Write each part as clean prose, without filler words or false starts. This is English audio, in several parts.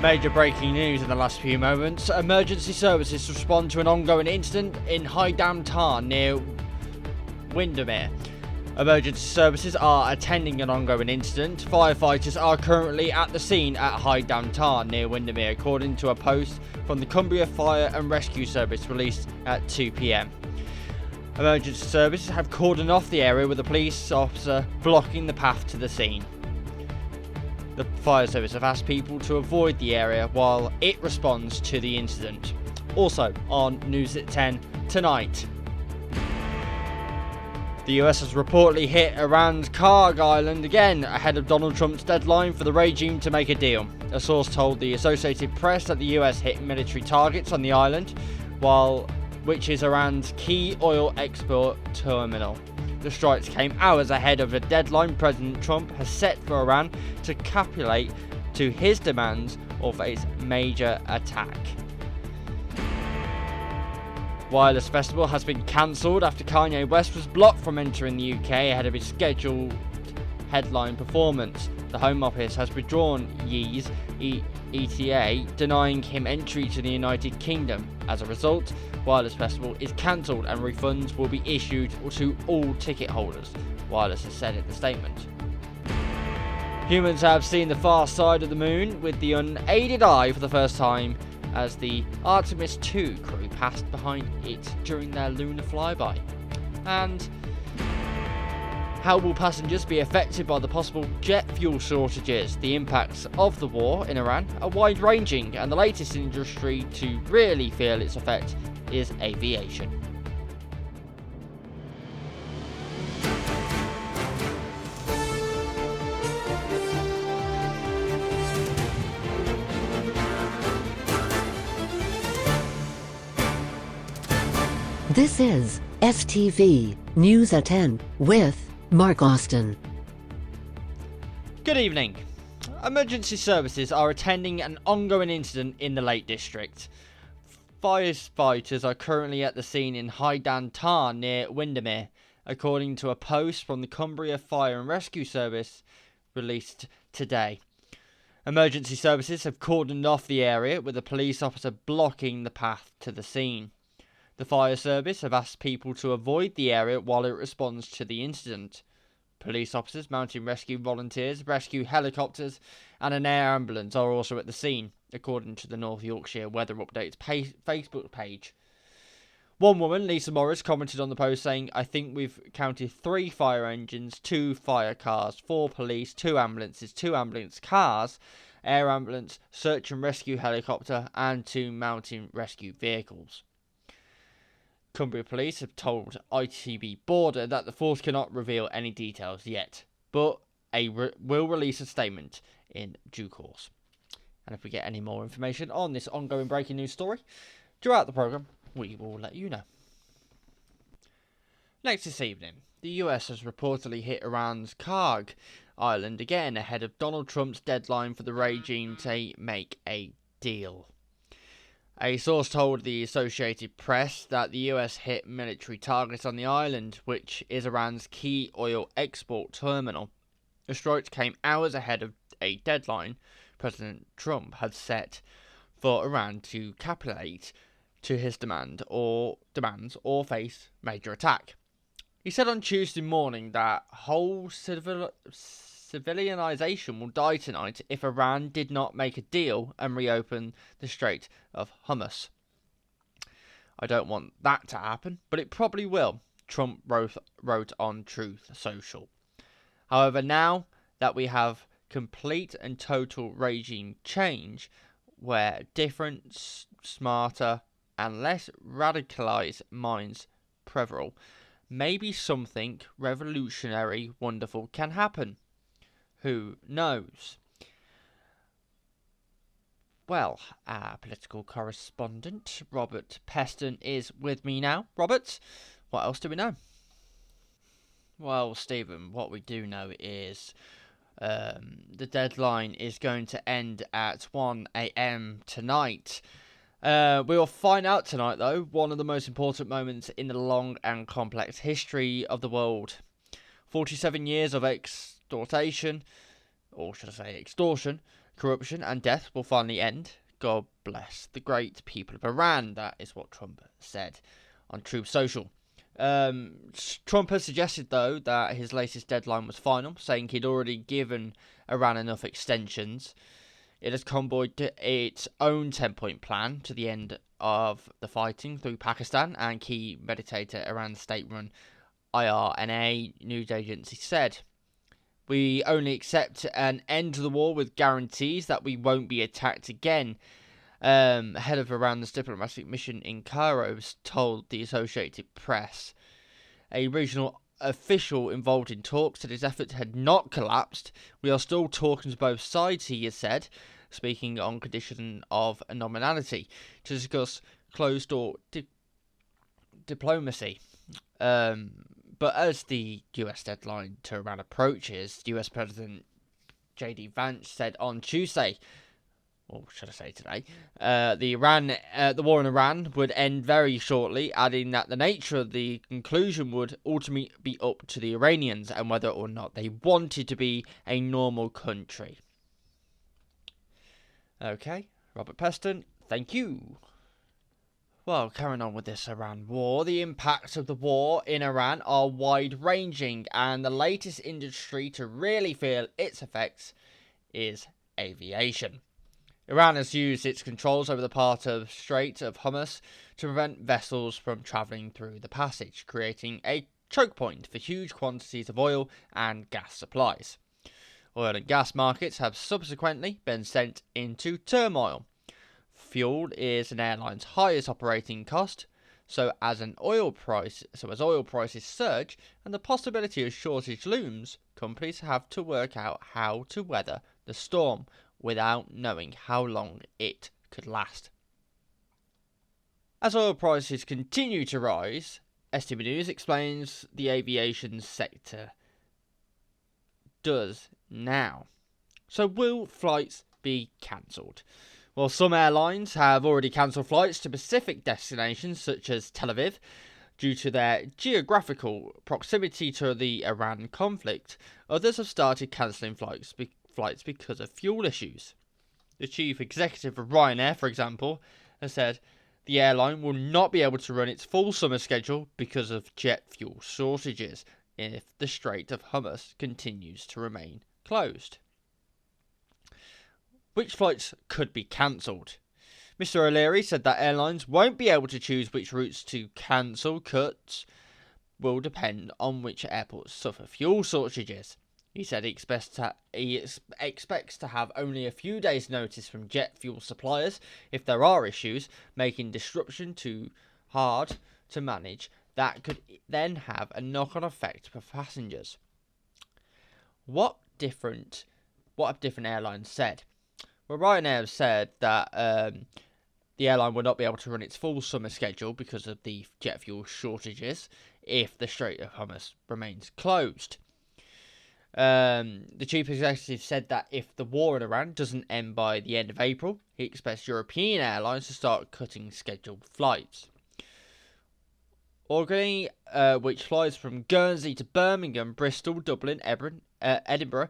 Major breaking news in the last few moments. Emergency services respond to an ongoing incident in High Dam Tarn near Windermere. Emergency services are attending an ongoing incident. Firefighters are currently at the scene at High Dam Tarn near Windermere, according to a post from the Cumbria Fire and Rescue Service released at 2 p.m. Emergency services have cordoned off the area with a police officer blocking the path to the scene. The fire service have asked people to avoid the area while it responds to the incident. Also on News at 10 tonight. The US has reportedly hit Iran's Karg Island again ahead of Donald Trump's deadline for the regime to make a deal. A source told the Associated Press that the US hit military targets on the island, which is Iran's key oil export terminal. The strikes came hours ahead of the deadline President Trump has set for Iran to capitulate to his demands or face major attack. Wireless Festival has been cancelled after Kanye West was blocked from entering the UK ahead of his scheduled headline performance. The Home Office has withdrawn Ye's ETA, denying him entry to the United Kingdom. As a result, Wireless Festival is cancelled and refunds will be issued to all ticket holders, Wireless has said in the statement. Humans have seen the far side of the moon with the unaided eye for the first time as the Artemis 2 crew passed behind it during their lunar flyby. And how will passengers be affected by the possible jet fuel shortages? The impacts of the war in Iran are wide-ranging, and the latest industry to really feel its effect is aviation. This is STV News at 10 with Mark Austin. Good evening. Emergency services are attending an ongoing incident in the Lake District. Firefighters are currently at the scene in High Dam Tarn near Windermere, according to a post from the Cumbria Fire and Rescue Service released today. Emergency services have cordoned off the area with a police officer blocking the path to the scene. The fire service have asked people to avoid the area while it responds to the incident. Police officers, mountain rescue volunteers, rescue helicopters and an air ambulance are also at the scene, according to the North Yorkshire Weather Updates Facebook page. One woman, Lisa Morris, commented on the post saying, "I think we've counted 3 fire engines, 2 fire cars, 4 police, 2 ambulances, 2 ambulance cars, air ambulance, search and rescue helicopter and 2 mountain rescue vehicles." Cumbria Police have told ITV Border that the force cannot reveal any details yet, but will release a statement in due course. And if we get any more information on this ongoing breaking news story throughout the programme, we will let you know. Next this evening, the US has reportedly hit Iran's Karg Island again ahead of Donald Trump's deadline for the regime to make a deal. A source told the Associated Press that the US hit military targets on the island, which is Iran's key oil export terminal. The strikes came hours ahead of a deadline President Trump had set for Iran to capitulate to his demands or face major attack. He said on Tuesday morning that whole civilization will die tonight if Iran did not make a deal and reopen the Strait of Hormuz. "I don't want that to happen, but it probably will," Trump wrote on Truth Social. However, now that we have complete and total regime change, where different, smarter, and less radicalized minds prevail, maybe something revolutionary, wonderful can happen. Who knows? Well, our political correspondent, Robert Peston, is with me now. Robert, what else do we know? Well, Stephen, what we do know is the deadline is going to end at 1 a.m. tonight. We will find out tonight, though, one of the most important moments in the long and complex history of the world. 47 years of extortion, corruption and death will finally end. God bless the great people of Iran. That is what Trump said on Truth Social. Trump has suggested, though, that his latest deadline was final, saying he'd already given Iran enough extensions. It has convoyed its own 10-point plan to the end of the fighting through Pakistan, and key meditator Iran's state-run IRNA news agency said, "We only accept an end to the war with guarantees that we won't be attacked again." Head of Iran's diplomatic mission in Cairo told the Associated Press. A regional official involved in talks said his efforts had not collapsed. "We are still talking to both sides," he has said, speaking on condition of a nominality to discuss closed-door diplomacy. But as the US deadline to Iran approaches, US President J.D. Vance said on Tuesday, or should I say today, the war in Iran would end very shortly, adding that the nature of the conclusion would ultimately be up to the Iranians and whether or not they wanted to be a normal country. Okay, Robert Peston, thank you. Well, carrying on with this Iran war, the impacts of the war in Iran are wide-ranging, and the latest industry to really feel its effects is aviation. Iran has used its controls over the part of Strait of Hormuz to prevent vessels from travelling through the passage, creating a choke point for huge quantities of oil and gas supplies. Oil and gas markets have subsequently been sent into turmoil. Fuel is an airline's highest operating cost, so as oil prices surge and the possibility of shortage looms, companies have to work out how to weather the storm without knowing how long it could last. As oil prices continue to rise, STV News explains the aviation sector does now. So will flights be cancelled? Well, some airlines have already cancelled flights to specific destinations such as Tel Aviv due to their geographical proximity to the Iran conflict. Others have started cancelling flights because of fuel issues. The chief executive of Ryanair, for example, has said the airline will not be able to run its full summer schedule because of jet fuel shortages if the Strait of Hormuz continues to remain closed. Which flights could be cancelled? Mr. O'Leary said that airlines won't be able to choose which routes to cancel. Cuts will depend on which airports suffer fuel shortages. He said he expects to have only a few days' notice from jet fuel suppliers if there are issues, making disruption too hard to manage. That could then have a knock-on effect for passengers. What have different airlines said? Well, Ryanair have said that the airline will not be able to run its full summer schedule because of the jet fuel shortages if the Strait of Hormuz remains closed. The chief executive said that if the war in Iran doesn't end by the end of April, he expects European airlines to start cutting scheduled flights. Orkney, which flies from Guernsey to Birmingham, Bristol, Dublin, Edinburgh,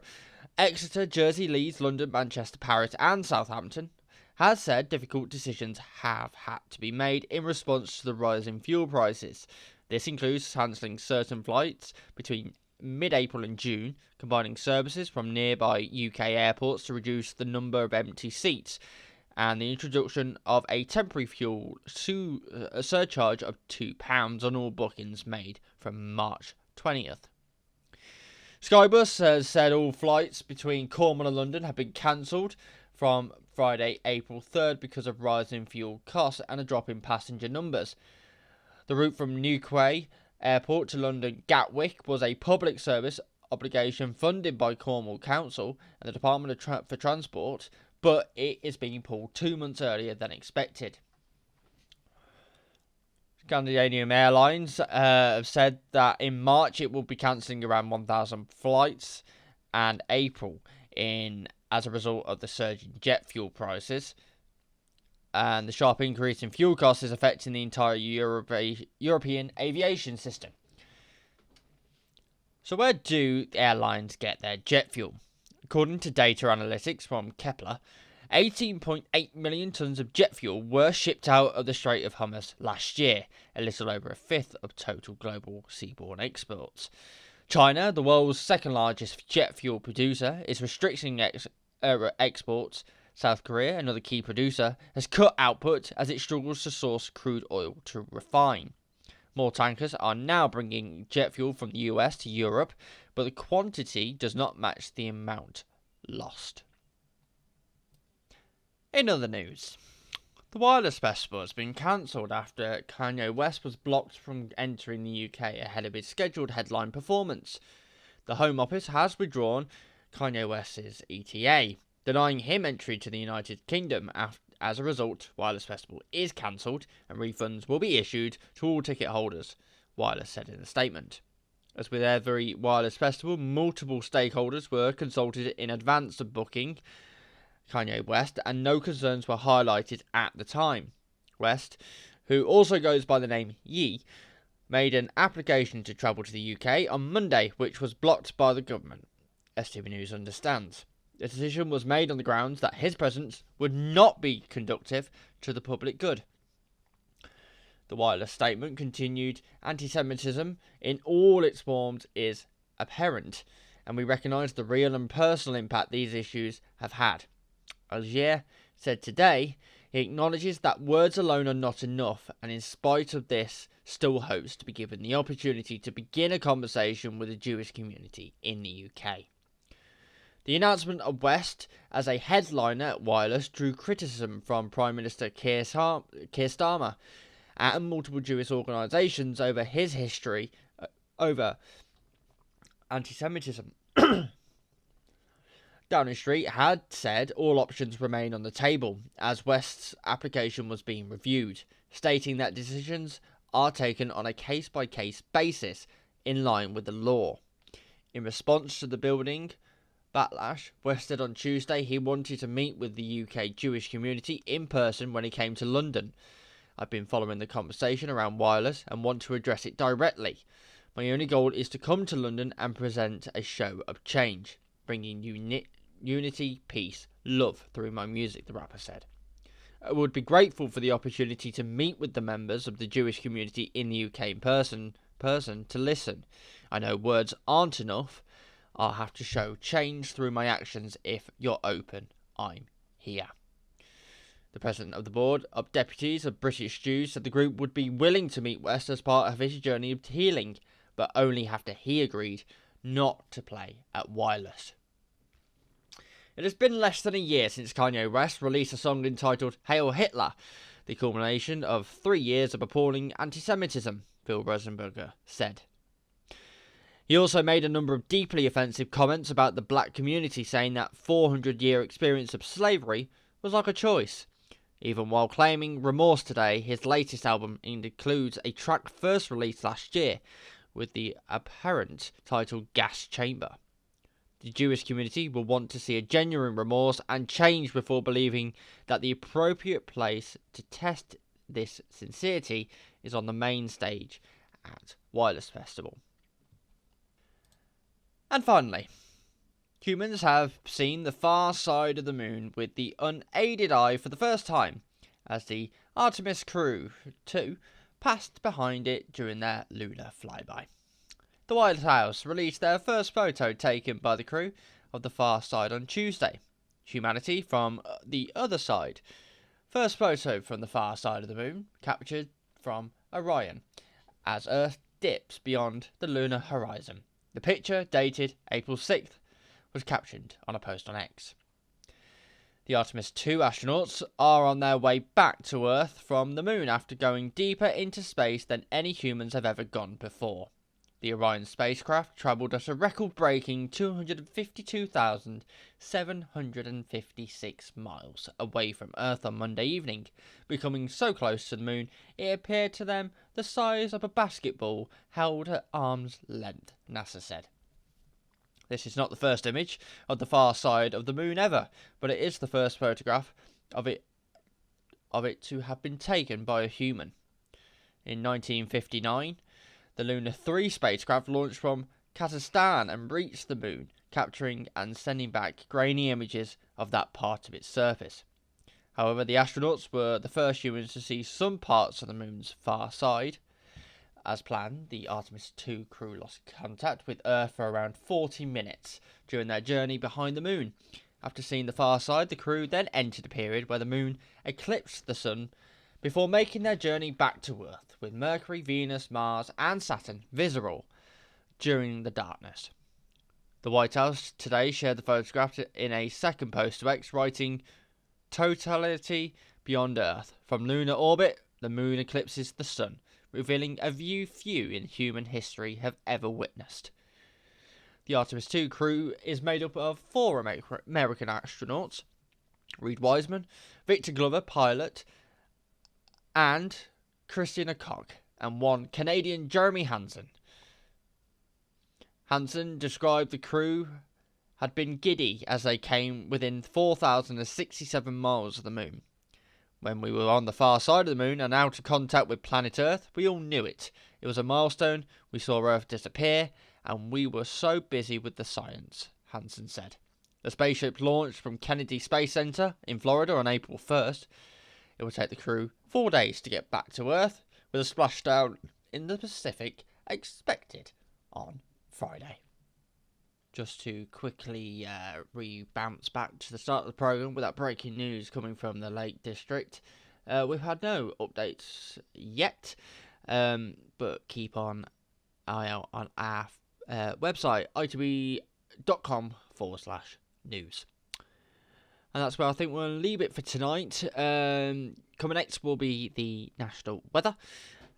Exeter, Jersey, Leeds, London, Manchester, Paris and Southampton, has said difficult decisions have had to be made in response to the rising fuel prices. This includes cancelling certain flights between mid-April and June, combining services from nearby UK airports to reduce the number of empty seats, and the introduction of a temporary fuel surcharge of £2 on all bookings made from March 20th. Skybus has said all flights between Cornwall and London have been cancelled from Friday, April 3rd because of rising fuel costs and a drop in passenger numbers. The route from Newquay Airport to London Gatwick was a public service obligation funded by Cornwall Council and the Department for Transport, but it is being pulled 2 months earlier than expected. Scandinavian Airlines have said that in March it will be cancelling around 1,000 flights, and April as a result of the surge in jet fuel prices. And the sharp increase in fuel costs is affecting the entire European aviation system. So where do the airlines get their jet fuel? According to data analytics from Kepler, 18.8 million tonnes of jet fuel were shipped out of the Strait of Hormuz last year, a little over a fifth of total global seaborne exports. China, the world's second largest jet fuel producer, is restricting exports. South Korea, another key producer, has cut output as it struggles to source crude oil to refine. More tankers are now bringing jet fuel from the US to Europe, but the quantity does not match the amount lost. In other news, the Wireless Festival has been cancelled after Kanye West was blocked from entering the UK ahead of his scheduled headline performance. The Home Office has withdrawn Kanye West's ETA, denying him entry to the United Kingdom. As a result, Wireless Festival is cancelled and refunds will be issued to all ticket holders, Wireless said in a statement. As with every Wireless Festival, multiple stakeholders were consulted in advance of booking Kanye West, and no concerns were highlighted at the time. West, who also goes by the name Ye, made an application to travel to the UK on Monday, which was blocked by the government. STV News understands. The decision was made on the grounds that his presence would not be conducive to the public good. The Wireless statement continued, anti-Semitism in all its forms is apparent, and we recognise the real and personal impact these issues have had. Algier said today he acknowledges that words alone are not enough, and in spite of this, still hopes to be given the opportunity to begin a conversation with the Jewish community in the UK. The announcement of West as a headliner at Wireless drew criticism from Prime Minister Keir Starmer and multiple Jewish organisations over his history over anti-Semitism. Downing Street had said all options remain on the table as West's application was being reviewed, stating that decisions are taken on a case-by-case basis in line with the law. In response to the building backlash, West said on Tuesday he wanted to meet with the UK Jewish community in person when he came to London. I've been following the conversation around Wireless and want to address it directly. My only goal is to come to London and present a show of change, bringing unity, peace, love through my music, the rapper said. I would be grateful for the opportunity to meet with the members of the Jewish community in the UK in person to listen. I know words aren't enough. I'll have to show change through my actions. If you're open, I'm here. The president of the board of deputies of British Jews said the group would be willing to meet West as part of his journey of healing, but only after he agreed not to play at Wireless. It has been less than a year since Kanye West released a song entitled Hail Hitler, the culmination of 3 years of appalling anti-Semitism, Phil Rosenberger said. He also made a number of deeply offensive comments about the black community, saying that 400-year experience of slavery was like a choice. Even while claiming remorse today, his latest album includes a track first released last year, with the apparent title Gas Chamber. The Jewish community will want to see a genuine remorse and change before believing that the appropriate place to test this sincerity is on the main stage at Wireless Festival. And finally, humans have seen the far side of the moon with the unaided eye for the first time, as the Artemis Crew 2 passed behind it during their lunar flyby. The White House released their first photo taken by the crew of the far side on Tuesday. Humanity from the other side. First photo from the far side of the moon, captured from Orion, as Earth dips beyond the lunar horizon. The picture, dated April 6th, was captioned on a post on X. The Artemis 2 astronauts are on their way back to Earth from the moon after going deeper into space than any humans have ever gone before. The Orion spacecraft travelled at a record-breaking 252,756 miles away from Earth on Monday evening, becoming so close to the moon it appeared to them the size of a basketball held at arm's length, NASA said. This is not the first image of the far side of the moon ever, but it is the first photograph of it to have been taken by a human. In 1959, the Luna 3 spacecraft launched from Kazakhstan and reached the moon, capturing and sending back grainy images of that part of its surface. However, the astronauts were the first humans to see some parts of the moon's far side. As planned, the Artemis II crew lost contact with Earth for around 40 minutes during their journey behind the moon. After seeing the far side, the crew then entered a period where the moon eclipsed the sun before making their journey back to Earth, with Mercury, Venus, Mars and Saturn visible during the darkness. The White House today shared the photograph in a second post to X, writing, "Totality beyond Earth. From lunar orbit, the moon eclipses the sun, revealing a view few in human history have ever witnessed." The Artemis II crew is made up of 4 American astronauts: Reed Wiseman, Victor Glover, pilot, and Christina Koch, and 1 Canadian, Jeremy Hansen. Hansen described the crew had been giddy as they came within 4,067 miles of the moon. "When we were on the far side of the moon and out of contact with planet Earth, we all knew it. It was a milestone. We saw Earth disappear, and we were so busy with the science," Hansen said. The spaceship launched from Kennedy Space Center in Florida on April 1st. It will take the crew 4 days to get back to Earth, with a splashdown in the Pacific expected on Friday. Just to quickly bounce back to the start of the programme with that breaking news coming from the Lake District. We've had no updates yet, but keep an eye out on our website, itv.com/news. And that's where I think we'll leave it for tonight. Coming next will be the national weather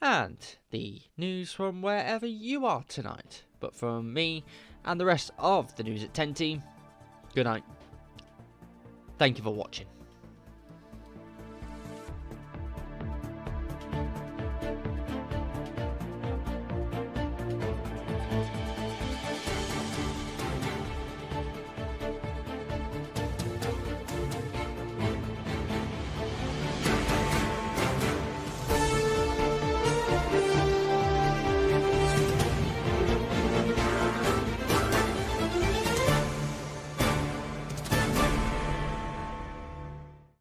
and the news from wherever you are tonight. But from me and the rest of the News at 10 team, good night. Thank you for watching.